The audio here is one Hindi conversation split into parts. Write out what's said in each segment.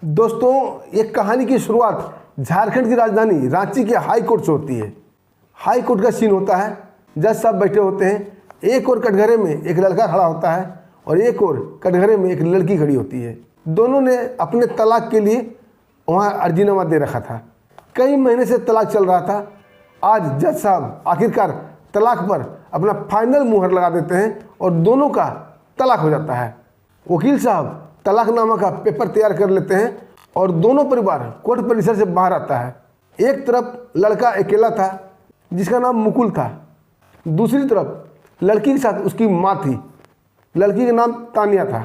दोस्तों, ये कहानी की शुरुआत झारखंड की राजधानी रांची के हाई कोर्ट से होती है। हाई कोर्ट का सीन होता है, जज साहब बैठे होते हैं, एक और कटघरे में एक लड़का खड़ा होता है और एक और कटघरे में एक लड़की खड़ी होती है। दोनों ने अपने तलाक के लिए वहाँ अर्जीनामा दे रखा था। कई महीने से तलाक चल रहा था। आज जज साहब आखिरकार तलाक पर अपना फाइनल मुहर लगा देते हैं और दोनों का तलाक हो जाता है। वकील साहब तलाकनामा का पेपर तैयार कर लेते हैं और दोनों परिवार कोर्ट परिसर से बाहर आता है। एक तरफ लड़का अकेला था जिसका नाम मुकुल था, दूसरी तरफ लड़की के साथ उसकी माँ थी, लड़की का नाम तानिया था।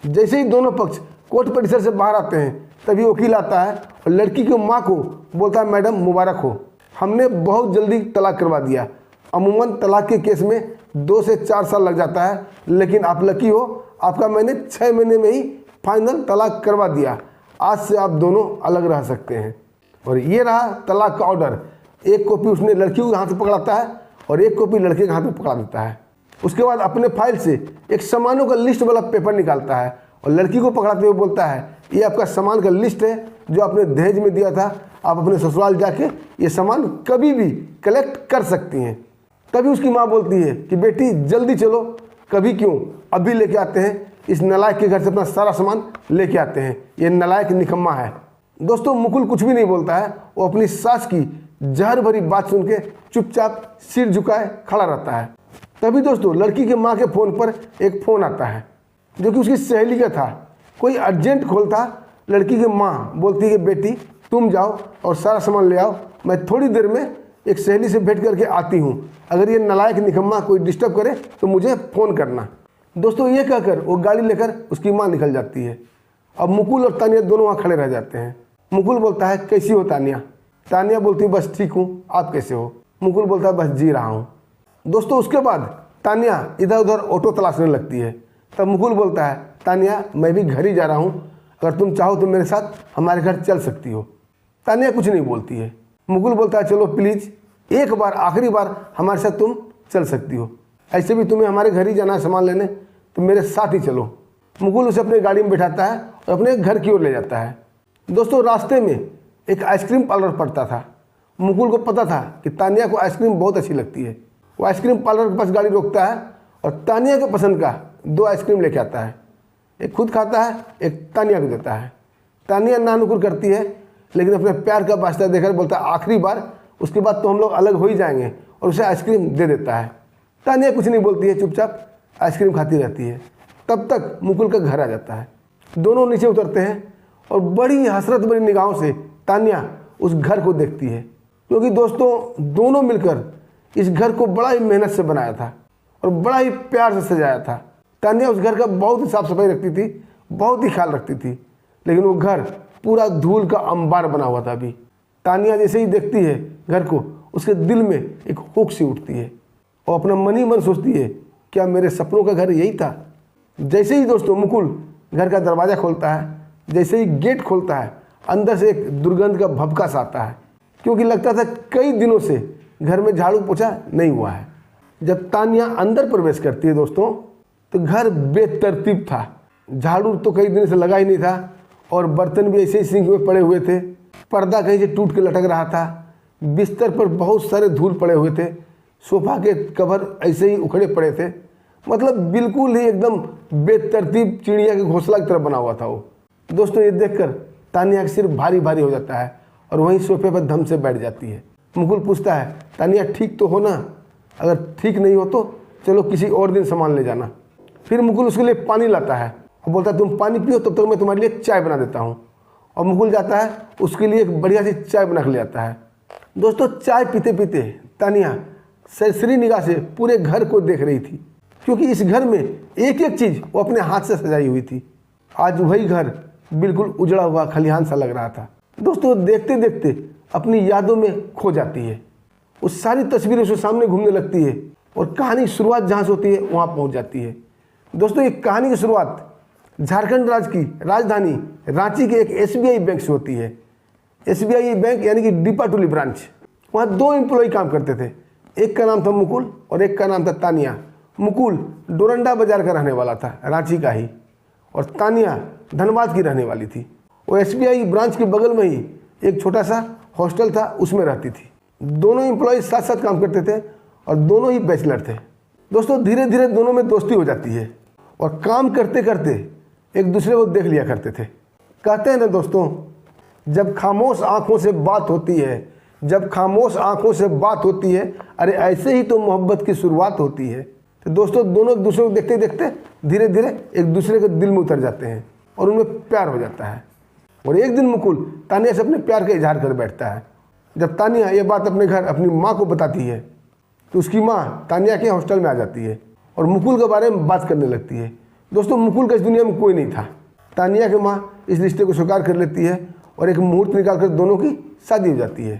जैसे ही दोनों पक्ष कोर्ट परिसर से बाहर आते हैं तभी वकील आता है और लड़की की माँ को बोलता है, मैडम मुबारक हो, हमने बहुत जल्दी तलाक करवा दिया। अमूमन तलाक के केस में 2 से 4 साल लग जाता है, लेकिन आप लकी हो, आपका मैंने 6 महीने में ही फाइनल तलाक करवा दिया। आज से आप दोनों अलग रह सकते हैं। और ये रहा तलाक का ऑर्डर। एक कॉपी उसने लड़की के हाथ में पकड़ाता है और एक कॉपी लड़के के हाथ में पकड़ा देता है। उसके बाद अपने फाइल से एक सामानों का लिस्ट वाला पेपर निकालता है और लड़की को पकड़ाते हुए बोलता है, ये आपका सामान का लिस्ट है जो आपने दहेज में दिया था, आप अपने ससुराल जाके ये सामान कभी भी कलेक्ट कर सकती हैं। तभी उसकी माँ बोलती है कि बेटी जल्दी चलो, कभी क्यों, अभी लेके आते हैं, इस नालायक के घर से अपना सारा सामान लेके आते हैं, ये नालायक निकम्मा है। दोस्तों, मुकुल कुछ भी नहीं बोलता है, वो अपनी सास की जहर भरी बात सुन के चुपचाप सिर झुकाए खड़ा रहता है। तभी दोस्तों लड़की के माँ के फ़ोन पर एक फ़ोन आता है जो कि उसकी सहेली का था। कोई अर्जेंट कॉल था। लड़की की माँ बोलती है कि बेटी तुम जाओ और सारा सामान ले आओ, मैं थोड़ी देर में एक सहेली से भेंट करके आती हूँ, अगर ये नालायक निकम्मा कोई डिस्टर्ब करे तो मुझे फ़ोन करना। दोस्तों ये कहकर वो गाड़ी लेकर उसकी माँ निकल जाती है। अब मुकुल और तानिया दोनों वहाँ खड़े रह जाते हैं। मुकुल बोलता है, कैसी हो तानिया? तानिया बोलती है, बस ठीक हूँ, आप कैसे हो? मुकुल बोलता है, बस जी रहा हूँ। दोस्तों उसके बाद तानिया इधर उधर ऑटो तलाशने लगती है। तब मुकुल बोलता है, तानिया मैं भी घर ही जा रहा हूँ, अगर तुम चाहो तो मेरे साथ हमारे घर चल सकती हो। तानिया कुछ नहीं बोलती है। मुकुल बोलता है, चलो प्लीज़ एक बार आखिरी बार हमारे साथ तुम चल सकती हो, ऐसे भी तुम्हें हमारे घर ही जाना है सामान लेने, तो मेरे साथ ही चलो। मुकुल उसे अपने गाड़ी में बिठाता है और अपने घर की ओर ले जाता है। दोस्तों रास्ते में एक आइसक्रीम पार्लर पड़ता था। मुकुल को पता था कि तानिया को आइसक्रीम बहुत अच्छी लगती है। वो आइसक्रीम पार्लर के पास गाड़ी रोकता है और तानिया के पसंद का 2 आइसक्रीम लेके आता है। एक खुद खाता है, एक तानिया को देता है। तानिया नानुकुर करती है, लेकिन अपने प्यार का वास्ता देकर बोलता है, आखिरी बार, उसके बाद तो हम लोग अलग हो ही जाएंगे, और उसे आइसक्रीम दे देता है। तानिया कुछ नहीं बोलती है, चुपचाप आइसक्रीम खाती रहती है। तब तक मुकुल का घर आ जाता है। दोनों नीचे उतरते हैं और बड़ी हसरत भरी निगाहों से तानिया उस घर को देखती है, क्योंकि दोस्तों दोनों मिलकर इस घर को बड़ा ही मेहनत से बनाया था और बड़ा ही प्यार से सजाया था। तानिया उस घर का बहुत ही साफ सफाई रखती थी, बहुत ही ख्याल रखती थी, लेकिन वो घर पूरा धूल का अंबार बना हुआ था। अभी तानिया जैसे ही देखती है घर को, उसके दिल में एक हुक सी उठती है और अपना मन ही मन सोचती है, क्या मेरे सपनों का घर यही था? जैसे ही दोस्तों मुकुल घर का दरवाज़ा खोलता है, जैसे ही गेट खोलता है, अंदर से एक दुर्गंध का भभका सा आता है, क्योंकि लगता था कई दिनों से घर में झाड़ू पोछा नहीं हुआ है। जब तानिया अंदर प्रवेश करती है दोस्तों, तो घर बेतरतीब था। झाड़ू तो कई दिन से लगा ही नहीं था और बर्तन भी ऐसे ही सिंक में पड़े हुए थे। पर्दा कहीं से टूट के लटक रहा था। बिस्तर पर बहुत सारे धूल पड़े हुए थे। सोफा के कवर ऐसे ही उखड़े पड़े थे। मतलब बिल्कुल ही एकदम बेतरतीब चिड़िया के घोंसला की तरह बना हुआ था वो। दोस्तों ये देखकर तानिया का सिर भारी भारी हो जाता है और वहीं सोफे पर धम से बैठ जाती है। मुकुल पूछता है, तानिया ठीक तो हो ना? अगर ठीक नहीं हो तो चलो किसी और दिन सामान ले जाना। फिर मुकुल उसके लिए पानी लाता है और बोलता है, तुम पानी पियो, तब तक मैं तुम्हारे लिए चाय बना देता हूँ। और मुकुल जाता है, उसके लिए एक बढ़िया सी चाय बना के ले आता है। दोस्तों चाय पीते पीते तानिया सरसरी निगाह से पूरे घर को देख रही थी, क्योंकि इस घर में एक एक चीज़ वो अपने हाथ से सजाई हुई थी। आज वही घर बिल्कुल उजड़ा हुआ खलिहान सा लग रहा था। दोस्तों देखते देखते अपनी यादों में खो जाती है। वो सारी तस्वीरें उसके सामने घूमने लगती है और कहानी की शुरुआत जहाँ से होती है वहाँ पहुँच जाती है। दोस्तों ये कहानी की शुरुआत झारखंड राज्य की राजधानी रांची के एक एसबीआई बैंक से होती है। एसबीआई बैंक यानी कि डीपाटुली ब्रांच। वहाँ 2 एम्प्लॉय काम करते थे। एक का नाम था मुकुल और एक का नाम था तानिया। मुकुल डोरंडा बाजार का रहने वाला था, रांची का ही, और तानिया धनबाद की रहने वाली थी। वो SBI ब्रांच के बगल में ही एक छोटा सा हॉस्टल था, उसमें रहती थी। दोनों एम्प्लॉय साथ साथ काम करते थे और दोनों ही बैचलर थे। दोस्तों धीरे धीरे दोनों में दोस्ती हो जाती है और काम करते करते एक दूसरे को देख लिया करते थे। कहते हैं ना दोस्तों, जब खामोश आंखों से बात होती है, जब खामोश आंखों से बात होती है, अरे ऐसे ही तो मोहब्बत की शुरुआत होती है। तो दोस्तों दोनों एक दूसरे को देखते देखते धीरे धीरे एक दूसरे के दिल में उतर जाते हैं और उनमें प्यार हो जाता है। और एक दिन मुकुल तानिया से अपने प्यार का इजहार कर बैठता है। जब तानिया ये बात अपने घर अपनी माँ को बताती है तो उसकी माँ तानिया के हॉस्टल में आ जाती है और मुकुल के बारे में बात करने लगती है। दोस्तों मुकुल का इस दुनिया में कोई नहीं था। तानिया की माँ इस रिश्ते को स्वीकार कर लेती है और एक मुहूर्त निकाल कर दोनों की शादी हो जाती है।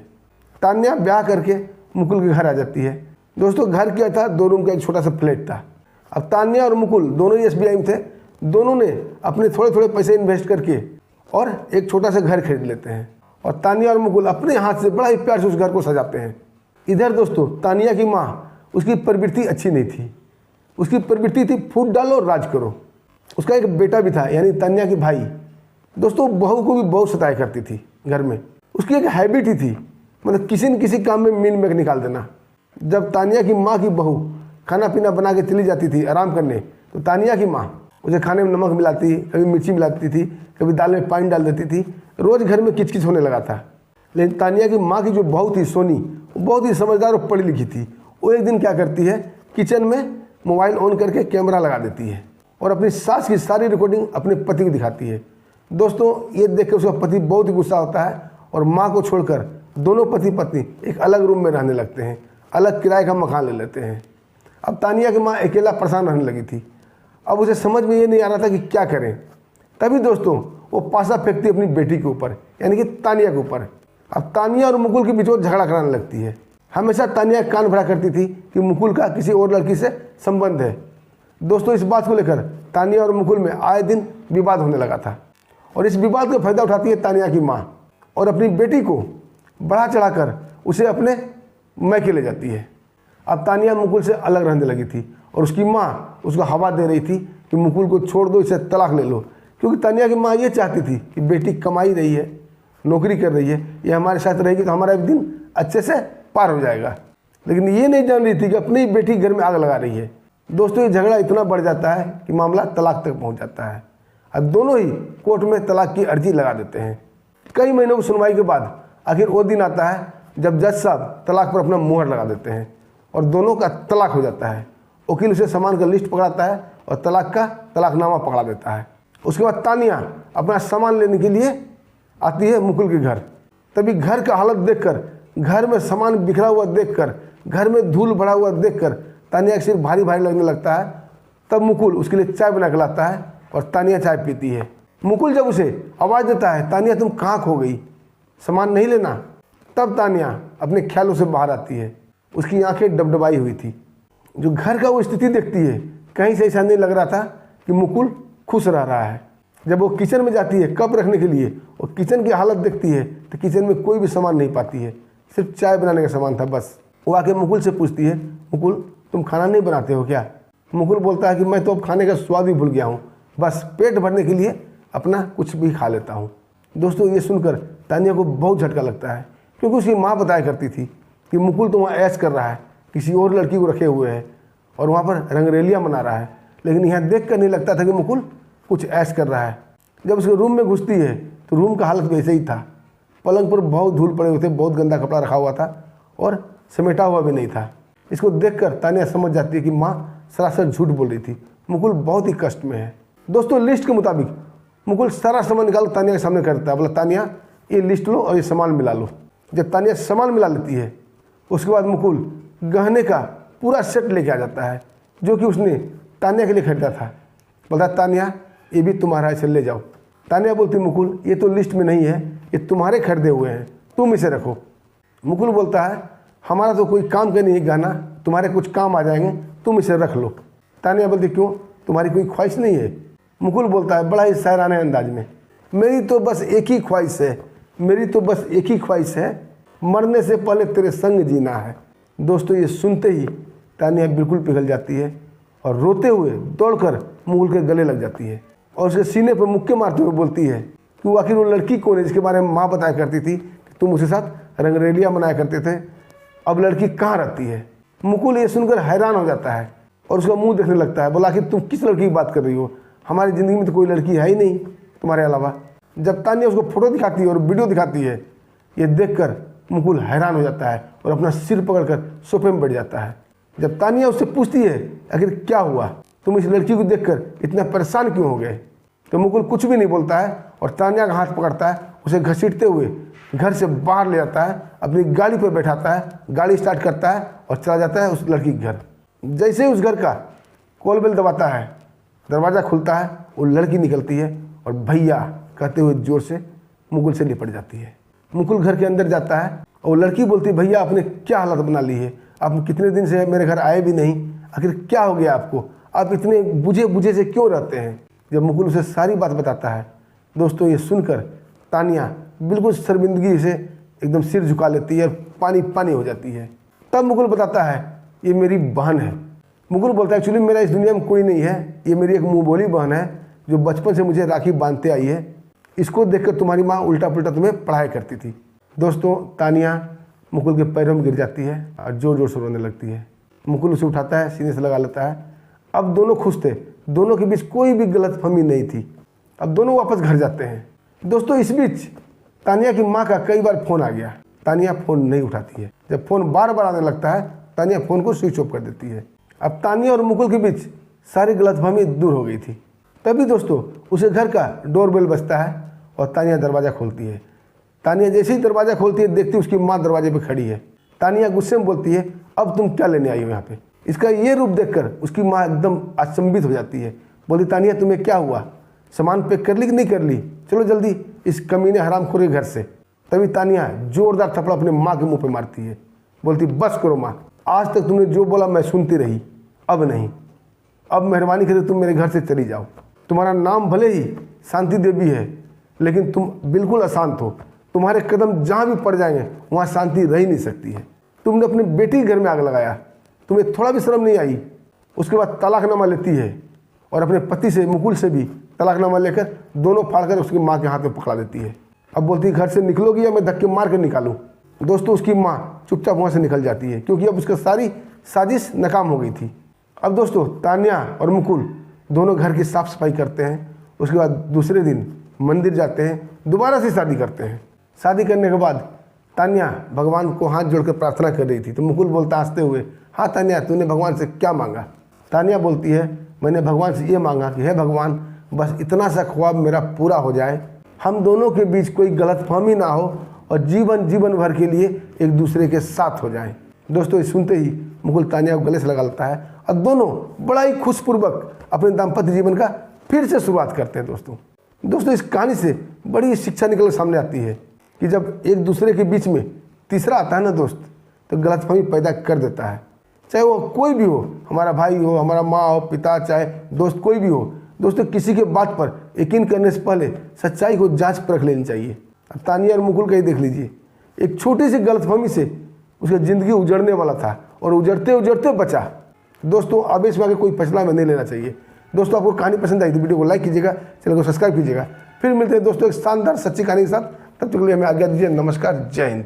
तानिया ब्याह करके मुकुल के घर आ जाती है। दोस्तों घर क्या था, 2 रूम का एक छोटा सा फ्लैट था। अब तानिया और मुकुल दोनों ही SBI में थे। दोनों ने अपने थोड़े थोड़े पैसे इन्वेस्ट करके और एक छोटा सा घर खरीद लेते हैं और तानिया और मुकुल अपने हाथ से बड़ा ही प्यार से उस घर को सजाते हैं। इधर दोस्तों तानिया की माँ, उसकी प्रवृत्ति अच्छी नहीं थी। उसकी प्रवृत्ति थी फूट डालो और राज करो। उसका एक बेटा भी था, यानी तानिया की भाई। दोस्तों बहू को भी बहुत सताया करती थी घर में। उसकी एक हैबिट ही थी, मतलब किसी न किसी काम में मीन मेक निकाल देना। जब तानिया की माँ की बहू खाना पीना बना के चली जाती थी आराम करने, तो तानिया की माँ उसे खाने में नमक मिलाती, कभी मिर्ची मिलाती थी, कभी दाल में पानी डाल देती थी। रोज़ घर में किचकिच होने लगा था। लेकिन तानिया की माँ की जो बहू थी सोनी, वो बहुत ही समझदार और पढ़ी लिखी थी। वो एक दिन क्या करती है, किचन में मोबाइल ऑन करके कैमरा लगा देती है और अपनी सास की सारी रिकॉर्डिंग अपने पति को दिखाती है। दोस्तों ये देख कर उसका पति बहुत ही गुस्सा होता है और माँ को छोड़कर दोनों पति पत्नी एक अलग रूम में रहने लगते हैं, अलग किराए का मकान ले लेते हैं। अब तानिया की माँ अकेला परेशान रहने लगी थी। अब उसे समझ में ये नहीं आ रहा था कि क्या करें। तभी दोस्तों वो पासा फेंकती अपनी बेटी के ऊपर, यानी कि तानिया के ऊपर। अब तानिया और मुकुल के बीच वो झगड़ा कराने लगती है। हमेशा तानिया कान भरा करती थी कि मुकुल का किसी और लड़की से संबंध है। दोस्तों इस बात को लेकर तानिया और मुकुल में आए दिन विवाद होने लगा था और इस विवाद का फायदा उठाती है तानिया की माँ और अपनी बेटी को बढ़ा चढ़ाकर उसे अपने मैके ले जाती है। अब तानिया मुकुल से अलग रहने लगी थी और उसकी माँ उसको हवा दे रही थी कि मुकुल को छोड़ दो, इसे तलाक ले लो। क्योंकि तानिया की माँ ये चाहती थी कि बेटी कमाई रही है, नौकरी कर रही है, ये हमारे साथ रहेगी तो हमारा एक दिन अच्छे से पार हो जाएगा। लेकिन ये नहीं जान रही थी कि अपनी बेटी घर में आग लगा रही है। दोस्तों ये झगड़ा इतना बढ़ जाता है कि मामला तलाक तक पहुँच जाता है। अब दोनों ही कोर्ट में तलाक की अर्जी लगा देते हैं। कई महीनों की सुनवाई के बाद आखिर वो दिन आता है जब जज साहब तलाक पर अपना मुहर लगा देते हैं और दोनों का तलाक हो जाता है। वकील उसे सामान का लिस्ट पकड़ाता है और तलाक का तलाकनामा पकड़ा देता है। उसके बाद तानिया अपना सामान लेने के लिए आती है मुकुल के घर। तभी घर का हालत देखकर, घर में सामान बिखरा हुआ देखकर, घर में धूल भरा हुआ देखकर तानिया सिर भारी भारी लगने लगता है। तब मुकुल उसके लिए चाय बना के लाता है और तानिया चाय पीती है। मुकुल जब उसे आवाज़ देता है, तानिया तुम कहाँ खो गई, सामान नहीं लेना, तब तानिया अपने ख्यालों से बाहर आती है। उसकी आंखें डबडबाई हुई थी। जो घर का वो स्थिति देखती है, कहीं से ऐसा नहीं लग रहा था कि मुकुल खुश रह रहा है। जब वो किचन में जाती है कप रखने के लिए और किचन की हालत देखती है तो किचन में कोई भी सामान नहीं पाती है, सिर्फ चाय बनाने का सामान था बस। वो आके मुकुल से पूछती है, मुकुल तुम खाना नहीं बनाते हो क्या? मुकुल बोलता है कि मैं तो अब खाने का स्वाद ही भूल गया हूँ, बस पेट भरने के लिए अपना कुछ भी खा लेता हूँ। दोस्तों ये सुनकर तानिया को बहुत झटका लगता है, क्योंकि उसकी माँ बताया करती थी कि मुकुल तो वहाँ ऐश कर रहा है, किसी और लड़की को रखे हुए है और वहाँ पर रंगरेलियाँ मना रहा है। लेकिन यहाँ देख कर नहीं लगता था कि मुकुल कुछ ऐश कर रहा है। जब उसके रूम में घुसती है तो रूम का हालत वैसे ही था। पलंग पर बहुत धूल पड़े हुए थे, बहुत गंदा कपड़ा रखा हुआ था और समेटा हुआ भी नहीं था। इसको देखकर तानिया समझ जाती है कि माँ सरासर झूठ बोल रही थी, मुकुल बहुत ही कष्ट में है। दोस्तों लिस्ट के मुताबिक मुकुल सारा सामान निकाल तानिया के सामने करता है, बोला तानिया ये लिस्ट लो और ये सामान मिला लो। जब तानिया सामान मिला लेती है उसके बाद मुकुल गहने का पूरा सेट लेके आ जाता है जो कि उसने तानिया के लिए खरीदा था। बोलता तानिया ये भी तुम्हारा, इसे ले जाओ। तानिया बोलती मुकुल ये तो लिस्ट में नहीं है, ये तुम्हारे खरीदे हुए हैं, तुम इसे रखो। मुकुल बोलता है हमारा तो कोई काम का नहीं है गहना, तुम्हारे कुछ काम आ जाएंगे, तुम इसे रख लो। तानिया बोलती क्यों, तुम्हारी कोई ख्वाहिश नहीं है? मुकुल बोलता है बड़ा ही शायराना अंदाज में, मेरी तो बस एक ही ख्वाहिश है, मेरी तो बस एक ही ख्वाहिश है, मरने से पहले तेरे संग जीना है। दोस्तों ये सुनते ही तानिया बिल्कुल पिघल जाती है और रोते हुए दौड़कर मुकुल के गले लग जाती है और उसके सीने पर मुक्के मारते हुए बोलती है कि वो आखिर वो लड़की कौन है जिसके बारे में माँ बताया करती थी कि तुम उसके साथ रंगरेलियाँ मनाया करते थे, अब लड़की कहाँ रहती है। मुकुल ये सुनकर हैरान हो जाता है और उसका मुंह देखने लगता है। बोला कि तुम किस लड़की की बात कर रही हो, हमारी ज़िंदगी में तो कोई लड़की है ही नहीं तुम्हारे अलावा। जब तानिया उसको फोटो दिखाती है और वीडियो दिखाती है, ये देखकर मुकुल हैरान हो जाता है और अपना सिर पकड़कर सोफे में बैठ जाता है। जब तानिया उससे पूछती है आखिर क्या हुआ, तुम इस लड़की को देखकर इतना परेशान क्यों हो गए, तो मुकुल कुछ भी नहीं बोलता है और तानिया का हाथ पकड़ता है, उसे घसीटते हुए घर से बाहर ले जाता है, अपनी गाड़ी पर बैठाता है, गाड़ी स्टार्ट करता है और चला जाता है उस लड़की के घर। जैसे ही उस घर का कॉल बेल दबाता है, दरवाज़ा खुलता है, वो लड़की निकलती है और भैया कहते हुए जोर से मुकुल से लिपट जाती है। मुकुल घर के अंदर जाता है और वो लड़की बोलती है, भैया आपने क्या हालत बना ली है, आप कितने दिन से मेरे घर आए भी नहीं, आखिर क्या हो गया आपको, आप इतने बुझे बुझे से क्यों रहते हैं। जब मुकुल उसे सारी बात बताता है, दोस्तों ये सुनकर तानिया बिल्कुल शर्मिंदगी से एकदम सिर झुका लेती है, पानी पानी हो जाती है। तब मुकुल बताता है ये मेरी बहन है। मुकुल बोलता है एक्चुअली मेरा इस दुनिया में कोई नहीं है, ये मेरी एक मुँह बोली बहन है जो बचपन से मुझे राखी बांधते आई है, इसको देखकर तुम्हारी माँ उल्टा पुल्टा तुम्हें पढ़ाई करती थी। दोस्तों तानिया मुकुल के पैरों में गिर जाती है और जोर जोर से रोने लगती है। मुकुल उसे उठाता है, सीने से लगा लेता है। अब दोनों खुश थे, दोनों के बीच कोई भी गलतफहमी नहीं थी। अब दोनों वापस घर जाते हैं। दोस्तों इस बीच तानिया की माँ का कई बार फ़ोन आ गया, तानिया फ़ोन नहीं उठाती है। जब फ़ोन बार बार आने लगता है, तानिया फ़ोन को स्विच ऑफ कर देती है। अब तानिया और मुकुल के बीच सारी गलतफहमी दूर हो गई थी। तभी दोस्तों उसे घर का डोरबेल बजता है और तानिया दरवाज़ा खोलती है। तानिया जैसे ही दरवाज़ा खोलती है, देखती उसकी माँ दरवाजे पे खड़ी है। तानिया गुस्से में बोलती है, अब तुम क्या लेने आई हो यहाँ पे। इसका ये रूप देखकर उसकी माँ एकदम अचंभित हो जाती है। बोली, तानिया तुम्हें क्या हुआ, सामान पैक कर ली कि नहीं कर ली, चलो जल्दी इस कमीने हरामखोर के घर से। तभी तानिया जोरदार थप्पड़ अपने माँ के मुँह पे मारती है। बोलती, बस करो माँ, आज तक तुमने जो बोला मैं सुनती रही, अब नहीं, अब मेहरबानी करके तुम मेरे घर से चली जाओ। तुम्हारा नाम भले ही शांति देवी है, लेकिन तुम बिल्कुल अशांत हो, तुम्हारे कदम जहाँ भी पड़ जाएंगे वहाँ शांति रह ही नहीं सकती है। तुमने अपनी बेटी के घर में आग लगाया, तुम्हें थोड़ा भी शर्म नहीं आई। उसके बाद तलाकनामा लेती है और अपने पति से मुकुल से भी तलाकनामा लेकर दोनों फाड़कर उसकी माँ के हाथ में पकड़ा देती है। अब बोलती है, घर से निकलोगी या मैं धक्के मार कर निकालूँ। दोस्तों उसकी माँ चुपचाप वहाँ से निकल जाती है, क्योंकि अब उसका सारी साजिश नाकाम हो गई थी। अब दोस्तों तानिया और मुकुल दोनों घर की साफ़ सफाई करते हैं। उसके बाद दूसरे दिन मंदिर जाते हैं, दोबारा से शादी करते हैं। शादी करने के बाद तानिया भगवान को हाथ जोड़कर प्रार्थना कर रही थी, तो मुकुल बोलता हंसते हुए, हाँ तानिया तूने भगवान से क्या मांगा। तानिया बोलती है, मैंने भगवान से ये मांगा कि हे भगवान, बस इतना सा ख्वाब मेरा पूरा हो जाए, हम दोनों के बीच कोई गलतफहमी ना हो और जीवन भर के लिए एक दूसरे के साथ हो जाएं। दोस्तों ये सुनते ही मुकुल तानिया को गले से लगा लेता है और दोनों बड़ा ही खुशपूर्वक अपने दाम्पत्य जीवन का फिर से शुरुआत करते हैं। दोस्तों इस कहानी से बड़ी शिक्षा निकल सामने आती है कि जब एक दूसरे के बीच में तीसरा आता है ना दोस्त, तो गलतफहमी पैदा कर देता है। चाहे वो कोई भी हो, हमारा भाई हो, हमारा माँ हो, पिता, चाहे दोस्त कोई भी हो। दोस्तों किसी के बात पर यकीन करने से पहले सच्चाई को जांच परख लेनी चाहिए। अब तानिया और मुकुल का ही देख लीजिए, एक छोटी सी गलतफहमी से उसकी ज़िंदगी उजड़ने वाला था और उजड़ते उजड़ते बचा। दोस्तों अब इसमें आगे कोई फैसला में नहीं लेना चाहिए। दोस्तों आपको कहानी पसंद आई तो वीडियो को लाइक कीजिएगा, चैनल को सब्सक्राइब कीजिएगा। फिर मिलते हैं दोस्तों एक शानदार सच्ची कहानी के साथ। तब तक के लिए हमें आज्ञा दीजिए। नमस्कार, जय हिंद।